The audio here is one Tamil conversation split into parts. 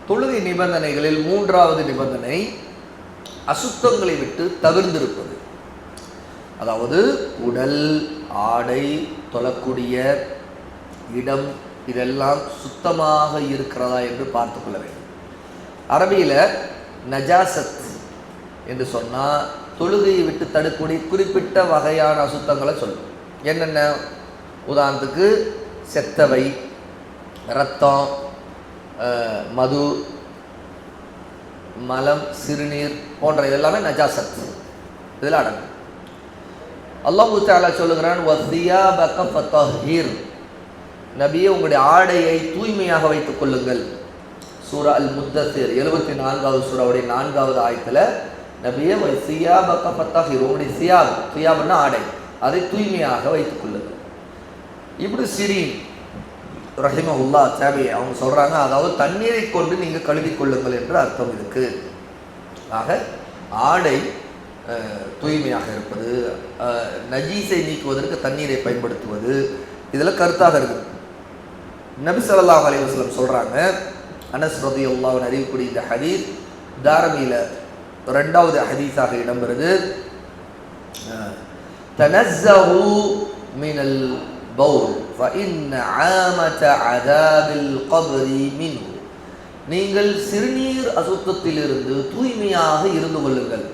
தொழுகை நிபந்தனைகளில் மூன்றாவது நிபந்தனை அசுத்தங்களை விட்டு தவிர்ந்திருப்பது. அதாவது உடல், ஆடை, தொழக்கூடிய இடம் இதெல்லாம் சுத்தமாக இருக்கிறதா என்று பார்த்து கொள்ள வேண்டும். அரபியில் நஜாசத் என்று சொன்னால் தொழுகையை விட்டு தடுக்கக்கூடிய குறிப்பிட்ட வகையான அசுத்தங்களை சொல்லும். என்னென்ன? உதாரணத்துக்கு செத்தவை, இரத்தம், மது, மலம், சிறுநீர் போன்ற இதெல்லாமே நஜாசத் இதில் அடங்கும். அல்லாஹ் தஆலா சொல்லுகிறான், வஸியாபக ஃபதஹிர், நபியே உங்களுடைய ஆடையை தூய்மையாக வைத்துக் கொள்ளுங்கள். சூரா அல் முத்தஸிர் 74வது சூராவுடைய 4வது ஆயத்தில் நபியே வஸியாபக ஃபதஹிர், உங்களுடைய சியாப்னா ஆடை, அதை தூய்மையாக வைத்துக் கொள்ளுங்கள். இப்னு சிரீன் ரஹிமஹுல்லாஹ் தாபி அவங்க சொல்கிறாங்க, அதாவது தண்ணீரை கொண்டு நீங்கள் கழுவிக் கொள்ளுங்கள் என்று அர்த்தம் இதுக்கு. ஆக ஆடை தூய்மையாக இருப்பது, நஜீஸை நீக்குவதற்கு தண்ணீரை பயன்படுத்துவது, இதில் கருத்தாக இருக்குது. நபி ஸல்லல்லாஹு அலைஹி வஸல்லம் சொல்கிறாங்க, அனஸ் ரலியல்லாஹு அன்ஹு அறிவிக்கக்கூடிய இந்த ஹதீஸ் தாரமியில் 2வது ஹதீஸாக இடம்பெறுது. தனஸ்ஸஹு மினல் பவுல் ஃபஇன்ன ஆமத அஸாபில் கப்ரி மின்ஹு, நீங்கள் சிறுநீர் அசுத்தத்திலிருந்து தூய்மையாக இருந்து கொள்ளுங்கள்.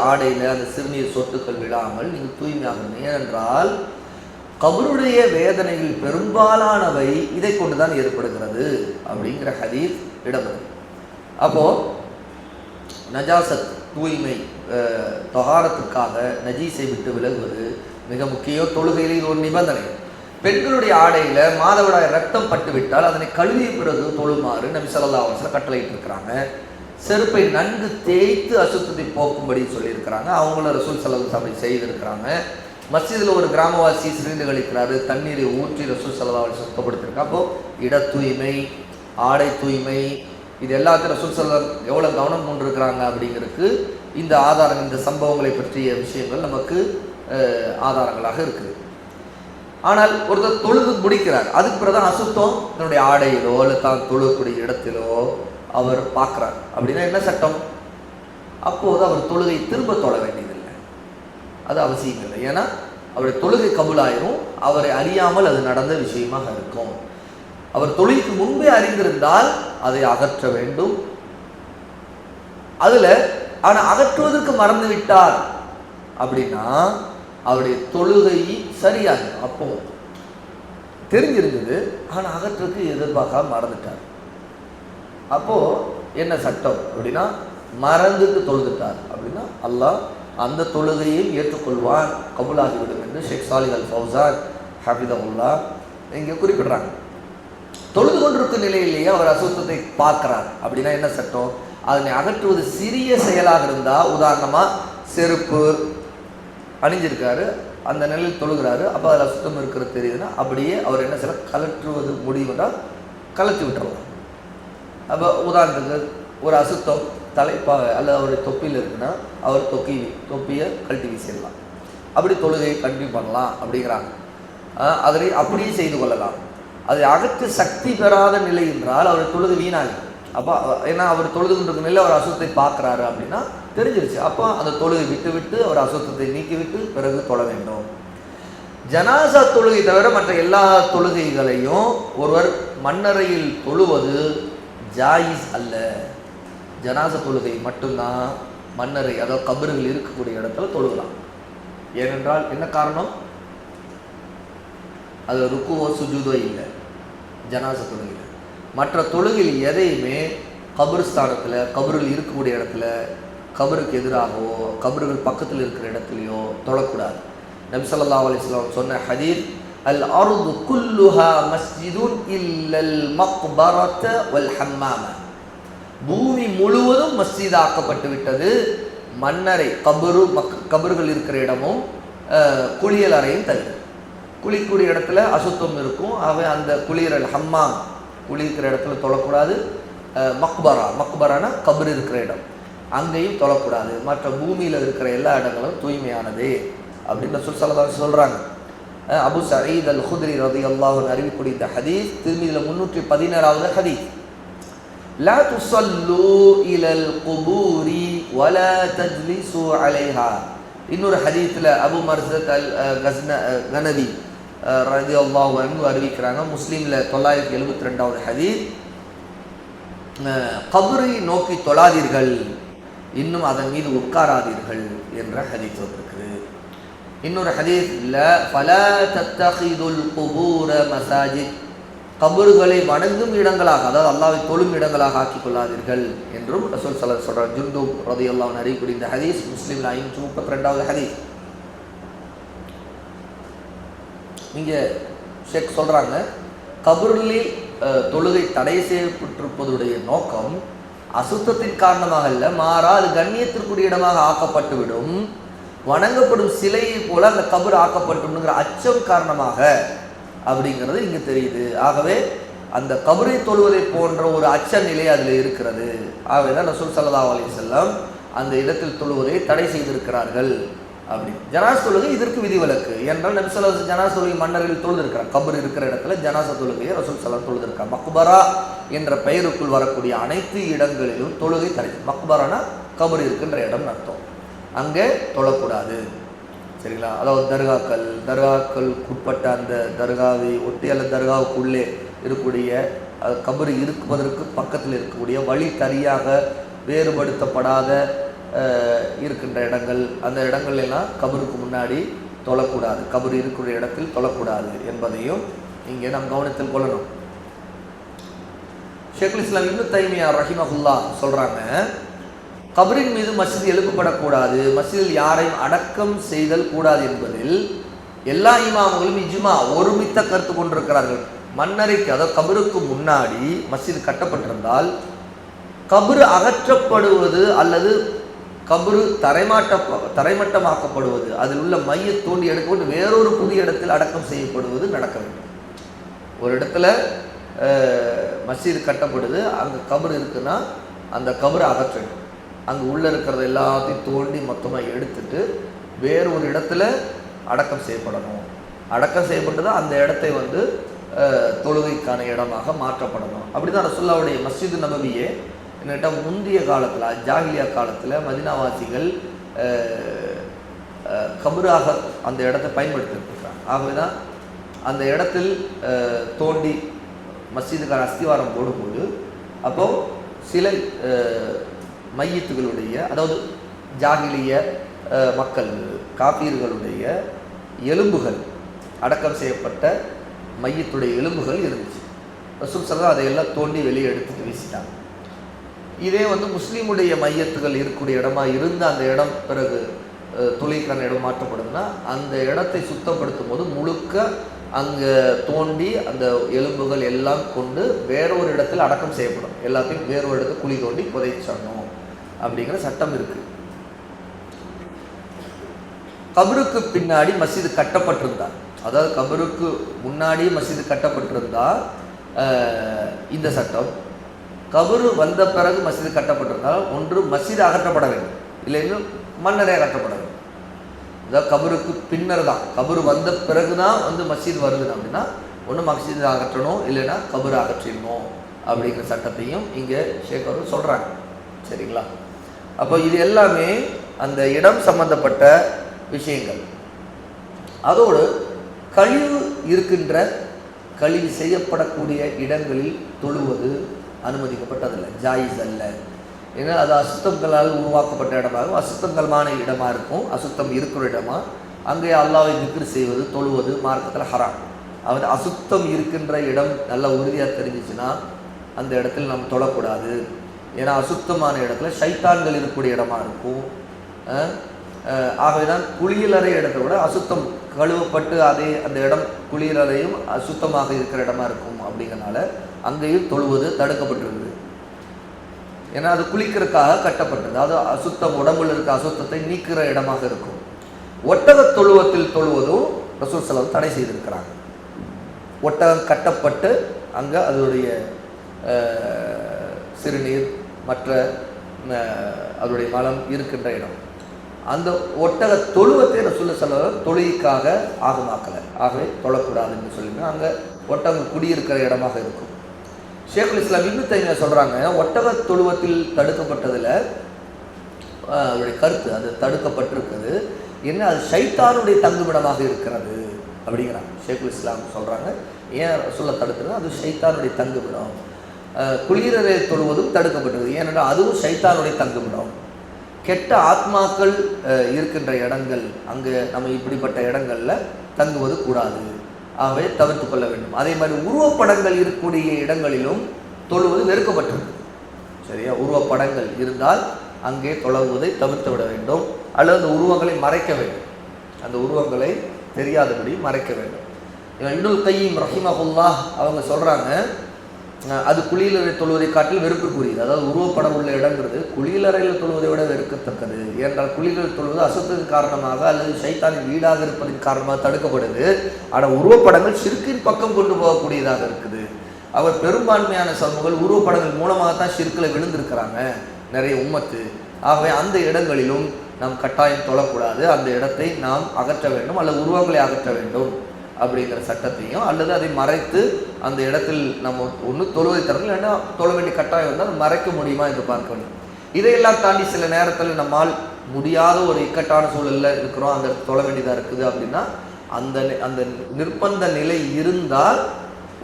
ஆடையில் அந்த சிறுநீர் சொட்டுக்கள் விடாமல் நீங்கள் தூய்மையாக. ஏனென்றால் கபருடைய வேதனைகள் பெரும்பாலானவை இதை கொண்டு தான் ஏற்படுகிறது அப்படிங்கிற ஹதீஸ் இடம்பெறும். அப்போது நஜாசத் தூய்மை தொஹாரத்துக்காக நஜீஸை விட்டு விலகுவது மிக முக்கியம். தொழுகையில் இது ஒரு நிபந்தனை. பெண்களுடைய ஆடையில் மாதவிடாய் ரத்தம் பட்டுவிட்டால் அதனை கழுவிய பிறகு தொழுமாறு நபி ஸல்லல்லாஹு அலைஹி வஸல்லம் கட்டளையிட்டு இருக்கிறாங்க. செருப்பை நன்கு தேய்த்து அசுத்தத்தை போக்கும்படி சொல்லியிருக்கிறாங்க. அவங்கள ரசூல் ஸல்லல்லாஹு அலைஹி வஸல்லம் செய்திருக்கிறாங்க. மஸ்ஜிதில் ஒரு கிராமவாசி சிறுநீர் கழிக்கிறாரு, தண்ணீரை ஊற்றி ரசூல் ஸல்லல்லாஹு அலைஹி வஸல்லம் சுத்தப்படுத்திருக்காங்க. அப்போது இட தூய்மை, ஆடை தூய்மை, இது எல்லாத்தையும் ரசூல் ஸல்லல்லாஹு அலைஹி வஸல்லம் எவ்வளோ கவனம் கொண்டிருக்கிறாங்க அப்படிங்கிறதுக்கு இந்த ஆதாரங்கள், இந்த சம்பவங்களை பற்றிய விஷயங்கள் நமக்கு ஆதாரங்களாக இருக்குது. ஆனால் ஒருத்தர் தொழுது முடிக்கிறார், அதுக்கு பிறகு தான் அசுத்தம் தன்னுடைய ஆடையிலோ இல்லை தான் தொழுகக்கூடிய இடத்திலோ அவர் பார்க்குறார் அப்படின்னா என்ன சட்டம்? அப்போது அவர் தொழுகை திரும்ப தொழ வேண்டியதில்லை, அது அவசியம் இல்லை. ஏன்னா அவருடைய தொழுகை கபூலாயிரும், அவரை அறியாமல் அது நடந்த விஷயமாக இருக்கும். அவர் தொழுகைக்கு முன்பே அறிந்திருந்தால் அதை அகற்ற வேண்டும். அதில் ஆனால் அகற்றுவதற்கு மறந்து விட்டார் அப்படின்னா அவருடைய தொழுகை சரியாகும். அப்போ தெரிஞ்சிருந்தது, ஆனால் அகற்றுக்கு எதிர்பார்க்காம மறந்துட்டார். அப்போது என்ன சட்டம் அப்படின்னா, மறந்துட்டு தொழுதுட்டார் அப்படின்னா அல்லாஹ் அந்த தொழுகையை ஏற்றுக்கொள்வான், கபூலாகிவிடும் என்று ஷேக் சாலிஹ் அல் ஃபௌசான் ஹஃபிதஹுல்லாஹ் இங்கே குறிப்பிடுறாங்க. தொழுது கொண்டிருக்கும் நிலையிலேயே அவர் அசுத்தத்தை பார்க்கிறார் அப்படின்னா என்ன சட்டம்? அதனை அகற்றுவது சிறிய செயலாக இருந்தால், உதாரணமாக செருப்பு அணிஞ்சிருக்காரு, அந்த நிலையில் தொழுகிறாரு, அப்போ அதில் அசுத்தம் இருக்கிறது தெரியுதுன்னா அப்படியே அவர் என்ன செய்யலாம், கலற்றுவது முடிவுனால் கலற்றி விட்டுருவார். அப்போ உதாரணத்துக்கு ஒரு அசுத்தம் தலைப்பாக அல்லது அவருடைய தொப்பியில் இருக்குன்னா அவர் தொப்பியை கழட்டி வீசிடலாம். அப்படி தொழுகையை கண்டினியூ பண்ணலாம் அப்படிங்கிறாங்க. அதனை அப்படியே செய்து கொள்ளலாம். அதை அகற்று சக்தி பெறாத நிலை என்றால் அவர் தொழுகை வீணாகும். அப்போ ஏன்னா அவர் தொழுது கொண்டிருக்க நிலையில் அவர் அசுத்தத்தை பார்க்குறாரு அப்படின்னா தெரிஞ்சிருச்சு. அப்போ அந்த தொழுகை விட்டு அவர் அசுத்தத்தை நீக்கிவிட்டு பிறகு தொழ வேண்டும். ஜனாசா தொழுகை தவிர மற்ற எல்லா தொழுகைகளையும் ஒருவர் மண்ணறையில் தொழுவது ஜாயிஸ் அல்ல. ஜனாசா தொழுகை மட்டும்தான் மண்ணறை, அதாவது கபறுகள் இருக்கக்கூடிய இடத்துல தொழுகலாம். ஏனென்றால் என்ன காரணம்? அது ருக்குவோ சுஜூதோ இல்லை ஜனாசா தொழுகையில். மற்ற தொழுகையில் எதையுமே கபருஸ்தானத்தில், கபறுகள் இருக்கக்கூடிய இடத்துல, கபருக்கு எதிராகவோ கபறுகள் பக்கத்தில் இருக்கிற இடத்துலையோ தொழக்கூடாது. நபி ஸல்லல்லாஹு அலைஹி வஸல்லம் சொன்ன ஹதீஸ், அல் அர்து குல்லுஹா மஸ்ஜிதுன் இல்லல் மக்பரத வல் ஹம்மாம, பூமி முழுவதும் மஸ்ஜித் ஆக்கப்பட்டு விட்டது, மண்ணறை கபறுகள் இருக்கிற இடமும் குளியல் அறையும் தவிர. குளிக்கூடிய இடத்துல அசுத்தம் இருக்கும், அவை அந்த குளியல் ஹம்மாம் குளிக்கிற இடத்துல தொழக்கூடாது. மக்பரானா கபர் இருக்கிற இடம், அங்கேயும் தொழக்கூடாது. மற்ற பூமியில் இருக்கிற எல்லா இடங்களும் தூய்மையானது அப்படின்னு ரசூல் ஸல்லல்லாஹு அலைஹி வஸல்லம் சொல்கிறாங்க. அபு சயீத் அல் குத்ரி ரலியல்லாஹு அன்ஹு அறிவிக்கக்கூடிய இந்த ஹதீஸ் திருமதியில் 317வது ஹதீஸ். லா துஸல்லூ இலல் குபூரி வலா தஜ்லிஸூ அலைஹா. இன்னொரு ஹதீத்தில் அபு மர்ஸத் அல் கனவி ரலியல்லாஹு அன்ஹு அறிவிக்கிறாங்க. முஸ்லீமில் 972வது ஹதீஸ், கபரை நோக்கி தொழாதீர்கள், இன்னும் அதன் மீது உட்காராதீர்கள் என்ற ஹதீஸ் வந்திருக்குது. இன்னொரு ஹதீஸ்ல ஃபலா தத்தகிதுல் குபூர மசாஜித், கபறுகளை வணங்கும் இடங்களாக, அதாவது அல்லாஹ்வை தொழும் இடங்களாக ஆக்கிக் கொள்ளாதீர்கள் என்றும் ரசூல் ஸல்லல்லாஹு அலைஹி வஸல்லம் ஜுந்தூப் ரலியல்லாஹு அன்ஹு அறிவிக்கூடிய இந்த ஹதீஸ் முஸ்லிம்ல 532வது ஹதீஸ். இங்க ஷேக் சொல்றாங்க, கபரில் தொழுகை தடை செய்யப்பட்டிருப்பதுடைய நோக்கம் அசுத்தத்தின் காரணமாக அல்ல, மாறா அது கண்ணியத்திற்குரிய இடமாக ஆக்கப்பட்டுவிடும், வணங்கப்படும் சிலையை போல அந்த கபர் ஆக்கப்பட்டுங்கிற அச்சம் காரணமாக அப்படிங்கிறது இங்கு தெரியுது. ஆகவே அந்த கபரை தொழுவதை போன்ற ஒரு அச்ச நிலை அதில் இருக்கிறது. ஆகவே தான் ரசூல் ஸல்லல்லாஹு அலைஹி வஸல்லம் அந்த இடத்தில் தொழுவதை தடை செய்திருக்கிறார்கள். அப்படி ஜனாஸ் தொழுகை இதற்கு விதிவிலக்கு. ஏனென்றால் நபி ஸல்லல்லாஹு அலைஹி வஸல்லம் ஜனாஸ் தொழுகை மன்னர்கள் தொழுதிருக்கிறார். கபர் இருக்கிற இடத்துல ஜனாசா தொழுகையை ரசூல் ஸல்லல்லாஹு அலைஹி வஸல்லம் தொழுதிருக்கார். மக்பரா என்ற பெயருக்குள் வரக்கூடிய அனைத்து இடங்களிலும் தொழுகை தடை. மக்பரானா கபர் இருக்கின்ற இடம் அர்த்தம், அங்கே தொழக்கூடாது. சரிங்களா? அதாவது தர்காக்களுக்குட்பட்ட அந்த தர்காவை ஒட்டி அல்லது தர்காவுக்குள்ளே இருக்கக்கூடிய கபர் இருப்பதற்கு பக்கத்தில் இருக்கக்கூடிய வழி சரியாக வேறுபடுத்தப்படாத இருக்கின்ற இடங்கள், அந்த இடங்கள் எல்லாம் கபருக்கு முன்னாடி தொழக்கூடாது, கபர் இருக்கிற இடத்தில் தொழக்கூடாது என்பதையும் இங்கே நாம் கவனத்தில் கொள்ளணும். ஷேகுல் இஸ்லாம் இப்னு தைமியா ரஹிமஹுல்லா சொல்றாங்க, கபரின் மீது மஸ்ஜித் எழுப்பப்படக்கூடாது, மஸ்ஜிதில் யாரையும் அடக்கம் செய்தல் கூடாது என்பதில் எல்லா இமாம்களும் இஜ்மா ஒருமித்த கருத்து கொண்டிருக்கிறார்கள். மன்னரைக்கு, அதாவது கபருக்கு முன்னாடி மஸ்ஜித் கட்டப்பட்டிருந்தால் கபரு அகற்றப்படுவது அல்லது கபரு தரைமட்டமாக்கப்படுவது, அதில் உள்ள மையை தோண்டி எடுக்கப்பட்டு வேறொரு புதிய இடத்தில் அடக்கம் செய்யப்படுவது நடக்க வேண்டும். ஒரு இடத்துல மஸ்ஜித் கட்டப்படுது, அங்கே கபரு இருக்குன்னா அந்த கபரை அகற்ற வேண்டும். அங்கே உள்ளே இருக்கிறத எல்லாத்தையும் தோண்டி மொத்தமாக எடுத்துட்டு வேறு ஒரு இடத்துல அடக்கம் செய்யப்படணும். அடக்கம் செய்யப்பட்டு தான் அந்த இடத்தை தொழுகைக்கான இடமாக மாற்றப்படணும். அப்படி தான் ரசூலுல்லாஹ்வுடைய மஸ்ஜித் நபவியே என்னட்ட முந்தைய காலத்தில், ஜாஹிலியா காலத்தில் மதீனாவாசிகள் கபராக அந்த இடத்தை பயன்படுத்தியிருக்கிறாங்க. ஆகவே தான் அந்த இடத்தில் தோண்டி மஸ்ஜிதுக்கான அஸ்திவாரம் போடும்போது அப்போது சில மையத்துகளுடைய, அதாவது ஜாகிலிய மக்கள் காபீர்களுடைய எலும்புகள், அடக்கம் செய்யப்பட்ட மையத்துடைய எலும்புகள் இருந்துச்சு. ரசூல் ஸல்லல்லாஹு அலைஹி வஸல்லம் அதையெல்லாம் தோண்டி வெளியே எடுத்துட்டு வீசிட்டாங்க. இதே முஸ்லீமுடைய மையத்துகள் இருக்கக்கூடிய இடமா இருந்து அந்த இடம் பிறகு தொழிற்கான இடம் மாற்றப்படுதுன்னா அந்த இடத்தை சுத்தப்படுத்தும் போது முழுக்க அங்கே தோண்டி அந்த எலும்புகள் எல்லாம் கொண்டு வேறொரு இடத்தில் அடக்கம் செய்யப்படும். எல்லாத்தையும் வேறொரு இடத்துல குழி தோண்டி புதைச்சிடணும் அப்படிங்கிற சட்டம் இருக்கு. கபருக்கு பின்னாடி மஸ்ஜித் கட்டப்பட்டிருந்தா, அதாவது கபருக்கு முன்னாடி மஸ்ஜித் கட்டப்பட்டிருந்தா இந்த சட்டம், கபரு வந்த பிறகு மஸ்ஜித் கட்டப்பட்டிருந்தால் ஒன்று மஸ்ஜித் அகற்றப்பட வேண்டும், இல்லைன்னு மன்னரே அகற்றப்பட வேண்டும். அதாவது கபருக்கு பின்னர் தான், கபரு வந்த பிறகு தான் மஸ்ஜித் வருது அப்படின்னா ஒன்று மஸ்ஜித் அகற்றணும், இல்லைன்னா கபரு அகற்றிடணும் அப்படிங்கிற சட்டத்தையும் இங்கே ஷேக் அவர்கள் சொல்கிறாங்க. சரிங்களா? அப்போ இது எல்லாமே அந்த இடம் சம்பந்தப்பட்ட விஷயங்கள். அதோடு கழிவு இருக்கின்ற, கழிவு செய்யப்படக்கூடிய இடங்களில் தொழுவது அனுமதிக்கப்பட்டதில்லை, ஜாயிஸ் அல்ல. ஏன்னா அது அசுத்தங்களால் உருவாக்கப்பட்ட இடமாகும், அசுத்தங்கள்மான இடமா இருக்கும், அசுத்தம் இருக்கிற இடமா, அங்கே அல்லாஹ்வை திக்ர் செய்வது தொழுவது மார்க்கத்தில் ஹராம். அவர் அசுத்தம் இருக்கின்ற இடம் நல்ல உறுதியாக தெரிஞ்சிச்சுன்னா அந்த இடத்துல நம்ம தொழக்கூடாது. ஏன்னா அசுத்தமான இடத்துல ஷைத்தான்கள் இருக்கக்கூடிய இடமா இருக்கும். ஆகவே தான் குளியலறை இடத்தை விட அசுத்தம் கழுவப்பட்டு அதே அந்த இடம் குளியலறையும் அசுத்தமாக இருக்கிற இடமா இருக்கும். அப்படிங்கிறனால அங்கேயும் தொழுவது தடுக்கப்பட்டிருக்குது. ஏன்னா அது குளிக்கிறதுக்காக கட்டப்பட்டது, அது அசுத்தம் உடம்புல இருக்க அசுத்தத்தை நீக்கிற இடமாக இருக்கும். ஒட்டக தொழுவத்தில் தொழுவதும் ரசூல் ஸல்லல்லாஹு அலைஹி வஸல்லம் தடை செய்திருக்கிறாங்க. ஒட்டகம் கட்டப்பட்டு அங்கே அதனுடைய சிறுநீர் மற்ற அதனுடைய மலம் இருக்கின்ற இடம், அந்த ஒட்டக தொழுவத்தை ரசூல் ஸல்லல்லாஹு அலைஹி வஸல்லம் தொழுகைக்காக ஆகமாக்கலை. ஆகவே தொழக்கூடாதுன்னு சொல்லிங்க. அங்கே ஒட்டகம் குடியிருக்கிற இடமாக இருக்கும். ஷேகுல் இஸ்லாம் இப்னு தைமியா சொல்கிறாங்க, ஒட்டக தொழுவத்தில் தடுக்கப்பட்டதில் அவருடைய கருத்து அது தடுக்கப்பட்டிருக்குது என்ன, அது ஷைத்தானுடைய தங்குமிடமாக இருக்கிறது அப்படிங்கிறாங்க. ஷேகுல் இஸ்லாம் சொல்கிறாங்க, ஏன் சொல்ல தடுத்துனா அது ஷைத்தானுடைய தங்குமிடம். குளிரறை தொழுவதும் தடுக்கப்பட்டது, ஏனென்றால் அதுவும் ஷைத்தானுடைய தங்குமிடம். கெட்ட ஆத்மாக்கள் இருக்கின்ற இடங்கள், அங்கே நம்ம இப்படிப்பட்ட இடங்களில் தங்குவது கூடாது, ஆகவே தவிர்த்து கொள்ள வேண்டும். அதே மாதிரி உருவப்படங்கள் இருக்கக்கூடிய இடங்களிலும் தொழுவது வெறுக்கப்பட்டது. சரியா, உருவப்படங்கள் இருந்தால் அங்கே தொழுவதை தவிர்த்து விட வேண்டும், அல்லது அந்த உருவங்களை மறைக்க வேண்டும், அந்த உருவங்களை தெரியாதபடி மறைக்க வேண்டும். இப்னுல் கையிம் ரஹிமஹுல்லாஹ் அவங்க சொல்கிறாங்க, அது குளியலறை தொழுவதை காட்டில் வெறுப்புக்குரியது. அதாவது உருவப்படம் உள்ள இடங்கிறது குளியலறையில் தொழுவதை விட வெறுக்கத்தக்கது. ஏனென்றால் குளியலறை தொழுவது அசுத்தத்தின் காரணமாக அல்லது ஷைத்தானின் வீடாக இருப்பதன் காரணமாக தடுக்கப்படுது. ஆனால் உருவப்படங்கள் ஷிர்கின் பக்கம் கொண்டு போகக்கூடியதாக இருக்குது. அவர் பெரும்பான்மையான சமூகங்கள் உருவப்படங்கள் மூலமாகத்தான் ஷிர்கில் விழுந்திருக்கிறாங்க நிறைய உம்மத்து. ஆகவே அந்த இடங்களிலும் நாம் கட்டாயம் தொழக்கூடாது, அந்த இடத்தை நாம் அகற்ற வேண்டும், அல்லது உருவங்களை அகற்ற வேண்டும் அப்படிங்கிற சட்டத்தையும், அல்லது அதை மறைத்து அந்த இடத்தில் நம்ம ஒன்று தொழுவதை தரணும், இல்லைன்னா தொழ வேண்டிய கட்டாயம் இருந்தால் மறைக்க முடியுமா என்று பார்க்க வேண்டும். இதையெல்லாம் தாண்டி சில நேரத்தில் நம்மால் முடியாத ஒரு இக்கட்டான சூழலில் இருக்கிறோம், அந்த தொழ வேண்டியதாக இருக்குது அப்படின்னா அந்த அந்த நிர்பந்த நிலை இருந்தால்,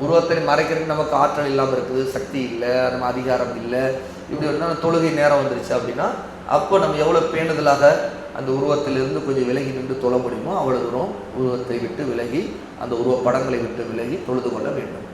உருவத்தை மறைக்கிறதுக்கு நமக்கு ஆற்றல் இல்லாமல் இருக்குது, சக்தி இல்லை, நம்ம அதிகாரம் இல்லை, இப்படி இருந்தால் தொழுகை நேரம் வந்துருச்சு அப்படின்னா அப்போ நம்ம எவ்வளோ பேணுதலாக அந்த உருவத்திலிருந்து கொஞ்சம் விலகி நின்று தொழ முடியுமோ அவ்வளோ தூரம் உருவத்தை விட்டு விலகி, அந்த உருவப்படங்களை விட்டு விலகி தொழுது கொள்ள வேண்டும்.